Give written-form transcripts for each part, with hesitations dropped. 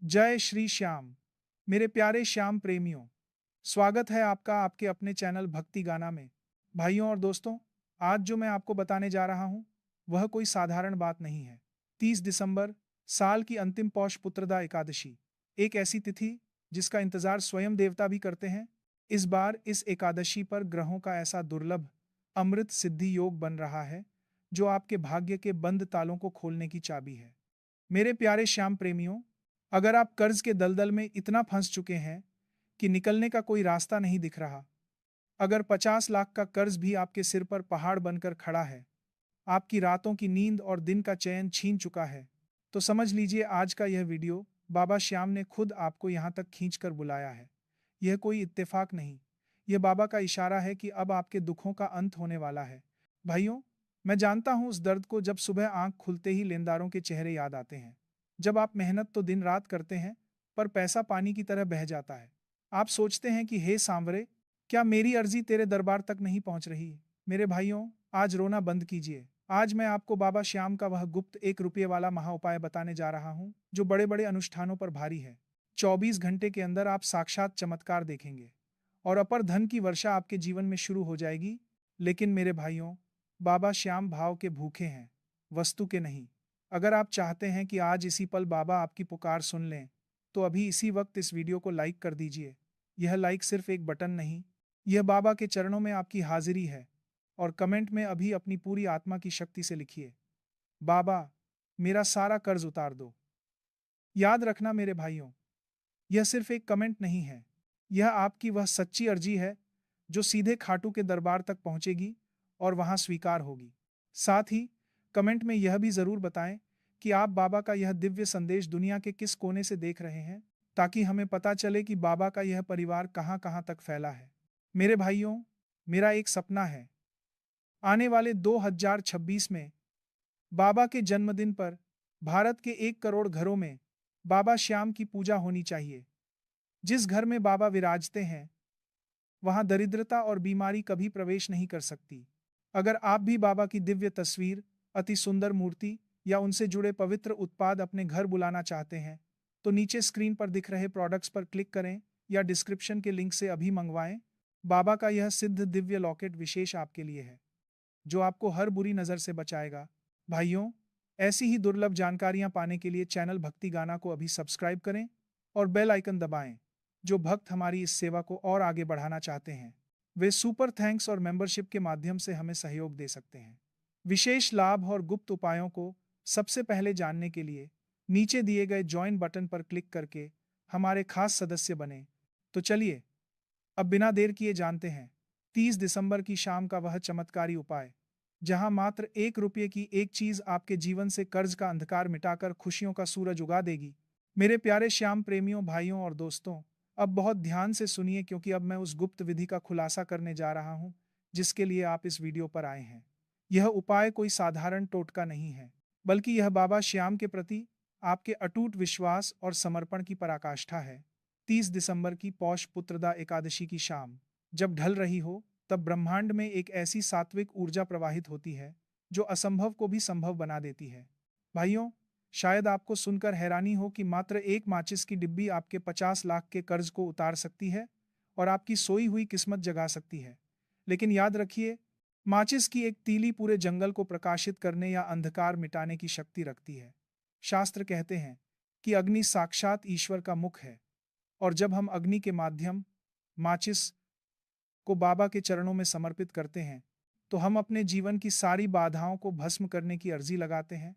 जय श्री श्याम। मेरे प्यारे श्याम प्रेमियों, स्वागत है आपका आपके अपने चैनल भक्ति गाना में। भाइयों और दोस्तों, आज जो मैं आपको बताने जा रहा हूँ वह कोई साधारण बात नहीं है। 30 दिसंबर, साल की अंतिम पौष पुत्रदा एकादशी, एक ऐसी तिथि जिसका इंतजार स्वयं देवता भी करते हैं। इस बार इस एकादशी पर ग्रहों का ऐसा दुर्लभ अमृत सिद्धि योग बन रहा है जो आपके भाग्य के बंद तालों को खोलने की चाबी है। मेरे प्यारे श्याम प्रेमियों, अगर आप कर्ज के दलदल में इतना फंस चुके हैं कि निकलने का कोई रास्ता नहीं दिख रहा, अगर 50 लाख का कर्ज भी आपके सिर पर पहाड़ बनकर खड़ा है, आपकी रातों की नींद और दिन का चैन छीन चुका है, तो समझ लीजिए आज का यह वीडियो बाबा श्याम ने खुद आपको यहाँ तक खींचकर बुलाया है। यह कोई इत्तेफाक नहीं, यह बाबा का इशारा है कि अब आपके दुखों का अंत होने वाला है। भाइयों, मैं जानता हूँ उस दर्द को जब सुबह आंख खुलते ही लेनदारों के चेहरे याद आते हैं। जब आप मेहनत तो दिन रात करते हैं, पर पैसा पानी की तरह बह जाता है। आप सोचते हैं कि हे सांवरे, क्या मेरी अर्जी तेरे दरबार तक नहीं पहुंच रही? मेरे भाइयों, आज रोना बंद कीजिए। आज मैं आपको बाबा श्याम का वह गुप्त 1 रुपये वाला महा उपाय बताने जा रहा हूं, जो बड़े बड़े अनुष्ठानों पर भारी है। 24 घंटे के अंदर आप साक्षात चमत्कार देखेंगे और अपर धन की वर्षा आपके जीवन में शुरू हो जाएगी। लेकिन मेरे भाइयों, बाबा श्याम भाव के भूखे हैं, वस्तु के नहीं। अगर आप चाहते हैं कि आज इसी पल बाबा आपकी पुकार सुन लें, तो अभी इसी वक्त इस वीडियो को लाइक कर दीजिए। यह लाइक सिर्फ एक बटन नहीं, यह बाबा के चरणों में आपकी हाजिरी है। और कमेंट में अभी अपनी पूरी आत्मा की शक्ति से लिखिए, बाबा, मेरा सारा कर्ज उतार दो। याद रखना मेरे भाइयों, यह सिर्फ एक कमेंट नहीं है, यह आपकी वह सच्ची अर्जी है जो सीधे खाटू के दरबार तक पहुंचेगी और वहां स्वीकार होगी। साथ ही कमेंट में यह भी जरूर बताएं कि आप बाबा का यह दिव्य संदेश दुनिया के किस कोने से देख रहे हैं, ताकि हमें पता चले कि बाबा का यह परिवार कहां कहां तक फैला है। मेरे भाइयों, मेरा एक सपना है, आने वाले 2026 में बाबा के जन्मदिन पर भारत के 1 करोड़ घरों में बाबा श्याम की पूजा होनी चाहिए। जिस घर में बाबा विराजते हैं, वहां दरिद्रता और बीमारी कभी प्रवेश नहीं कर सकती। अगर आप भी बाबा की दिव्य तस्वीर, अति सुंदर मूर्ति या उनसे जुड़े पवित्र उत्पाद अपने घर बुलाना चाहते हैं, तो नीचे स्क्रीन पर दिख रहे प्रोडक्ट्स पर क्लिक करें या डिस्क्रिप्शन के लिंक से अभी मंगवाएं। बाबा का यह सिद्ध दिव्य लॉकेट विशेष आपके लिए है, जो आपको हर बुरी नज़र से बचाएगा। भाइयों, ऐसी ही दुर्लभ जानकारियां पाने के लिए चैनल भक्ति गाना को अभी सब्सक्राइब करें और बेल आइकन दबाएं। जो भक्त हमारी इस सेवा को और आगे बढ़ाना चाहते हैं, वे सुपर थैंक्स और मेंबरशिप के माध्यम से हमें सहयोग दे सकते हैं। विशेष लाभ और गुप्त उपायों को सबसे पहले जानने के लिए नीचे दिए गए ज्वाइन बटन पर क्लिक करके हमारे खास सदस्य बने। तो चलिए, अब बिना देर किए जानते हैं 30 दिसंबर की शाम का वह चमत्कारी उपाय, जहां मात्र 1 रुपये की एक चीज आपके जीवन से कर्ज का अंधकार मिटाकर खुशियों का सूरज उगा देगी। मेरे प्यारे श्याम प्रेमियों, भाइयों और दोस्तों, अब बहुत ध्यान से सुनिए, क्योंकि अब मैं उस गुप्त विधि का खुलासा करने जा रहा हूं जिसके लिए आप इस वीडियो पर आए हैं। यह उपाय कोई साधारण टोटका नहीं है, बल्कि यह बाबा श्याम के प्रति आपके अटूट विश्वास और समर्पण की पराकाष्ठा है। 30 दिसंबर की पौष पुत्रदा एकादशी की शाम जब ढल रही हो, तब ब्रह्मांड में एक ऐसी सात्विक ऊर्जा प्रवाहित होती है जो असंभव को भी संभव बना देती है। भाइयों, शायद आपको सुनकर हैरानी हो कि मात्र एक माचिस की डिब्बी आपके 50 लाख के कर्ज को उतार सकती है और आपकी सोई हुई किस्मत जगा सकती है। लेकिन याद रखिए, माचिस की एक तीली पूरे जंगल को प्रकाशित करने या अंधकार मिटाने की शक्ति रखती है। शास्त्र कहते हैं कि अग्नि साक्षात ईश्वर का मुख है, और जब हम अग्नि के माध्यम माचिस को बाबा के चरणों में समर्पित करते हैं, तो हम अपने जीवन की सारी बाधाओं को भस्म करने की अर्जी लगाते हैं।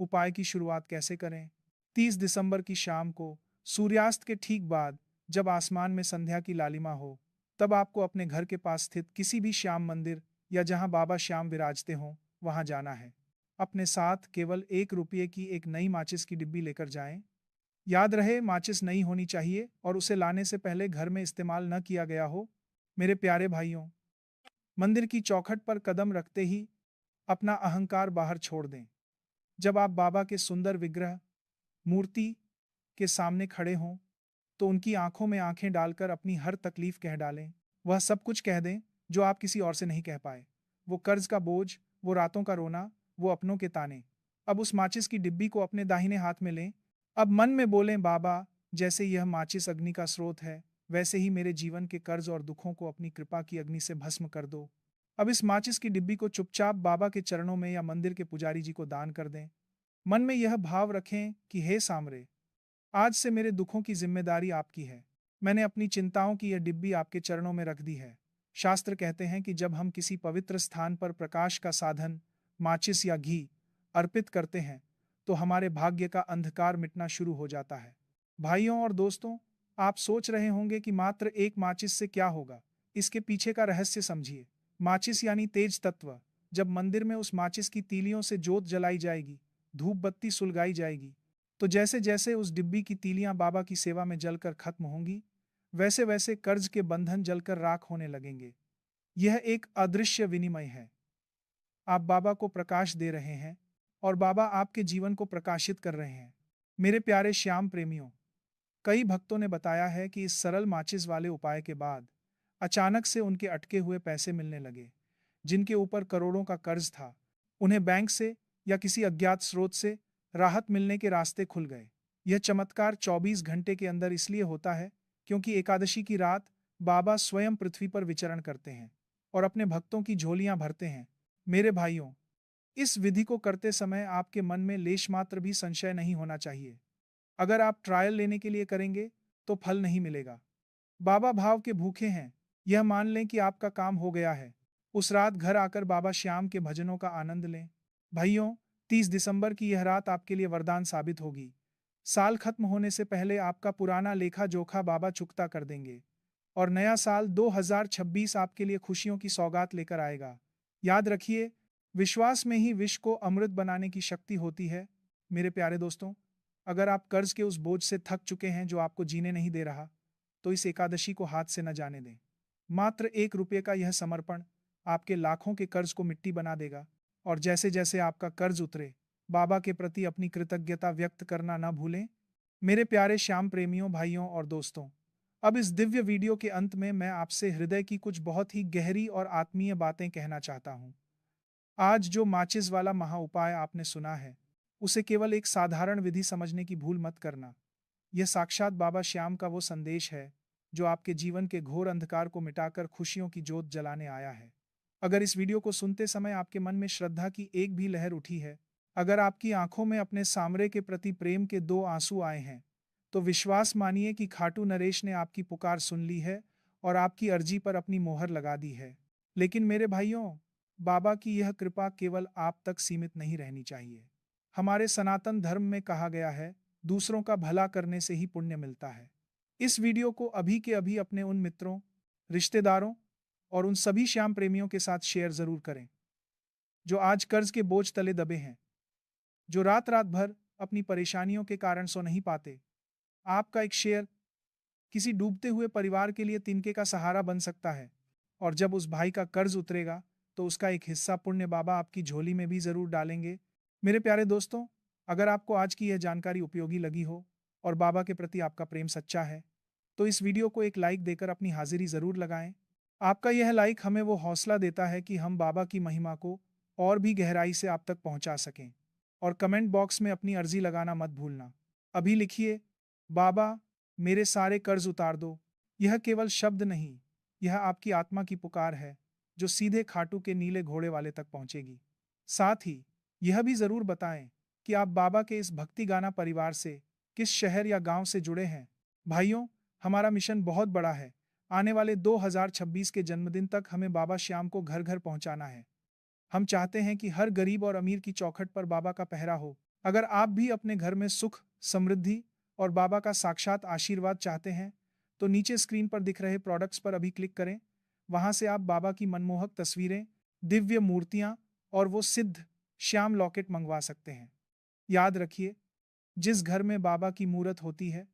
उपाय की शुरुआत कैसे करें? 30 दिसंबर की शाम को सूर्यास्त के ठीक बाद, जब आसमान में संध्या की लालिमा हो, तब आपको अपने घर के पास स्थित किसी भी श्याम मंदिर या जहां बाबा श्याम विराजते हों, वहां जाना है। अपने साथ केवल 1 रुपये की एक नई माचिस की डिब्बी लेकर जाएं। याद रहे, माचिस नई होनी चाहिए और उसे लाने से पहले घर में इस्तेमाल न किया गया हो। मेरे प्यारे भाइयों, मंदिर की चौखट पर कदम रखते ही अपना अहंकार बाहर छोड़ दें। जब आप बाबा के सुंदर विग्रह, मूर्ति के सामने खड़े हों, तो उनकी आंखों में आंखें डालकर अपनी हर तकलीफ कह डालें। वह सब कुछ कह दें जो आप किसी और से नहीं कह पाए। वो कर्ज का बोझ, वो रातों का रोना, वो अपनों के ताने। अब उस माचिस की डिब्बी को अपने दाहिने हाथ में लें अब मन में बोलें, बाबा, जैसे यह माचिस अग्नि का स्रोत है, वैसे ही मेरे जीवन के कर्ज और दुखों को अपनी कृपा की अग्नि से भस्म कर दो। अब इस माचिस की डिब्बी को चुपचाप बाबा के चरणों में या मंदिर के पुजारी जी को दान कर दें। मन में यह भाव रखें कि हे सामरे, आज से मेरे दुखों की जिम्मेदारी आपकी है। मैंने अपनी चिंताओं की यह डिब्बी आपके चरणों में रख दी है। शास्त्र कहते हैं कि जब हम किसी पवित्र स्थान पर प्रकाश का साधन, माचिस या घी, अर्पित करते हैं, तो हमारे भाग्य का अंधकार मिटना शुरू हो जाता है। भाइयों और दोस्तों, आप सोच रहे होंगे कि मात्र एक माचिस से क्या होगा। इसके पीछे का रहस्य समझिए। माचिस यानी तेज तत्व। जब मंदिर में उस माचिस की तीलियों से जोत जलाई जाएगी, धूप बत्ती सुलगाई जाएगी, तो जैसे जैसे उस डिब्बी की तीलियां बाबा की सेवा में जलकर खत्म होंगी, वैसे वैसे कर्ज के बंधन जलकर राख होने लगेंगे। यह एक अदृश्य विनिमय है। आप बाबा को प्रकाश दे रहे हैं और बाबा आपके जीवन को प्रकाशित कर रहे हैं। मेरे प्यारे श्याम प्रेमियों, कई भक्तों ने बताया है कि इस सरल माचिस वाले उपाय के बाद अचानक से उनके अटके हुए पैसे मिलने लगे। जिनके ऊपर करोड़ों का कर्ज था, उन्हें बैंक से या किसी अज्ञात स्रोत से राहत मिलने के रास्ते खुल गए। यह चमत्कार 24 घंटे के अंदर इसलिए होता है क्योंकि एकादशी की रात बाबा स्वयं पृथ्वी पर विचरण करते हैं और अपने भक्तों की झोलियां भरते हैं। मेरे भाइयों, इस विधि को करते समय आपके मन में लेश मात्र भी संशय नहीं होना चाहिए। अगर आप ट्रायल लेने के लिए करेंगे, तो फल नहीं मिलेगा। बाबा भाव के भूखे हैं, यह मान लें कि आपका काम हो गया है। उस रात घर आकर बाबा श्याम के भजनों का आनंद लें। भाइयों, 30 दिसंबर की यह रात आपके लिए वरदान साबित होगी। साल खत्म होने से पहले आपका पुराना लेखा जोखा बाबा चुकता कर देंगे और नया साल 2026 आपके लिए खुशियों की सौगात लेकर आएगा। याद रखिए, विश्वास में ही विष को अमृत बनाने की शक्ति होती है। मेरे प्यारे दोस्तों, अगर आप कर्ज के उस बोझ से थक चुके हैं जो आपको जीने नहीं दे रहा, तो इस एकादशी को हाथ से न जाने दें। मात्र 1 रुपये का यह समर्पण आपके लाखों के कर्ज को मिट्टी बना देगा। और जैसे जैसे आपका कर्ज उतरे, बाबा के प्रति अपनी कृतज्ञता व्यक्त करना न भूलें। मेरे प्यारे श्याम प्रेमियों, भाइयों और दोस्तों, अब इस दिव्य वीडियो के अंत में मैं आपसे हृदय की कुछ बहुत ही गहरी और आत्मीय बातें कहना चाहता हूँ। आज जो माचिस वाला महाउपाय आपने सुना है, उसे केवल एक साधारण विधि समझने की भूल मत करना। यह साक्षात बाबा श्याम का वो संदेश है, जो आपके जीवन के घोर अंधकार को मिटाकर खुशियों की जोत जलाने आया है। अगर इस वीडियो को सुनते समय आपके मन में श्रद्धा की एक भी लहर उठी है, अगर आपकी आंखों में अपने सामरे के प्रति प्रेम के 2 आंसू आए हैं, तो विश्वास मानिए कि खाटू नरेश ने आपकी पुकार सुन ली है और आपकी अर्जी पर अपनी मोहर लगा दी है। लेकिन मेरे भाइयों, बाबा की यह कृपा केवल आप तक सीमित नहीं रहनी चाहिए। हमारे सनातन धर्म में कहा गया है, दूसरों का भला करने से ही पुण्य मिलता है। इस वीडियो को अभी के अभी अपने उन मित्रों, रिश्तेदारों और उन सभी श्याम प्रेमियों के साथ शेयर जरूर करें, जो आज कर्ज के बोझ तले दबे हैं, जो रात रात भर अपनी परेशानियों के कारण सो नहीं पाते। आपका एक शेयर किसी डूबते हुए परिवार के लिए तिनके का सहारा बन सकता है। और जब उस भाई का कर्ज उतरेगा, तो उसका एक हिस्सा पुण्य बाबा आपकी झोली में भी जरूर डालेंगे। मेरे प्यारे दोस्तों, अगर आपको आज की यह जानकारी उपयोगी लगी हो और बाबा के प्रति आपका प्रेम सच्चा है, तो इस वीडियो को एक लाइक देकर अपनी हाजिरी जरूर लगाएं। आपका यह लाइक हमें वो हौसला देता है कि हम बाबा की महिमा को और भी गहराई से आप तक पहुंचा सकें। और कमेंट बॉक्स में अपनी अर्जी लगाना मत भूलना। अभी लिखिए, बाबा, मेरे सारे कर्ज उतार दो। यह केवल शब्द नहीं, यह आपकी आत्मा की पुकार है, जो सीधे खाटू के नीले घोड़े वाले तक पहुंचेगी। साथ ही यह भी जरूर बताएं कि आप बाबा के इस भक्ति गाना परिवार से किस शहर या गांव से जुड़े हैं। भाइयों, हमारा मिशन बहुत बड़ा है। आने वाले 2026 के जन्मदिन तक हमें बाबा श्याम को घर घर पहुंचाना है। हम चाहते हैं कि हर गरीब और अमीर की चौखट पर बाबा का पहरा हो। अगर आप भी अपने घर में सुख, समृद्धि और बाबा का साक्षात आशीर्वाद चाहते हैं, तो नीचे स्क्रीन पर दिख रहे प्रोडक्ट्स पर अभी क्लिक करें। वहां से आप बाबा की मनमोहक तस्वीरें, दिव्य मूर्तियां और वो सिद्ध श्याम लॉकेट मंगवा सकते हैं। याद रखिए, जिस घर में बाबा की मूरत होती है,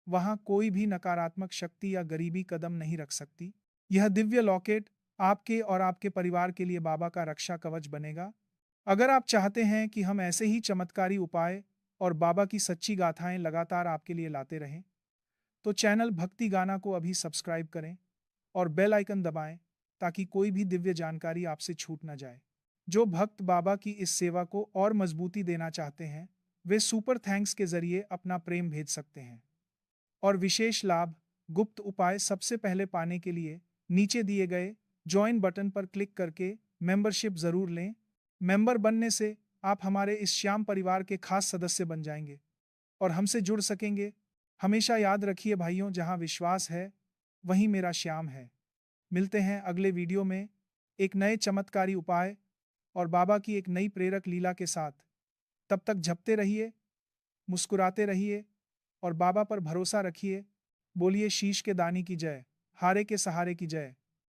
वहां कोई भी नकारात्मक शक्ति या गरीबी कदम नहीं रख सकती। यह दिव्य लॉकेट आपके और आपके परिवार के लिए बाबा का रक्षा कवच बनेगा। अगर आप चाहते हैं कि हम ऐसे ही चमत्कारी उपाय और बाबा की सच्ची गाथाएं लगातार आपके लिए लाते रहें, तो चैनल भक्ति गाना को अभी सब्सक्राइब करें और बेल आइकन दबाएं, ताकि कोई भी दिव्य जानकारी आपसे छूट न जाए। जो भक्त बाबा की इस सेवा को और मजबूती देना चाहते हैं, वे सुपर थैंक्स के जरिए अपना प्रेम भेज सकते हैं। और विशेष लाभ, गुप्त उपाय सबसे पहले पाने के लिए नीचे दिए गए ज्वाइन बटन पर क्लिक करके मेंबरशिप जरूर लें। मेंबर बनने से आप हमारे इस श्याम परिवार के खास सदस्य बन जाएंगे और हमसे जुड़ सकेंगे। हमेशा याद रखिए भाइयों, जहां विश्वास है वहीं मेरा श्याम है। मिलते हैं अगले वीडियो में एक नए चमत्कारी उपाय और बाबा की एक नई प्रेरक लीला के साथ। तब तक झपते रहिए, मुस्कुराते रहिए और बाबा पर भरोसा रखिए। बोलिए शीश के दानी की जय, हारे के सहारे की जय।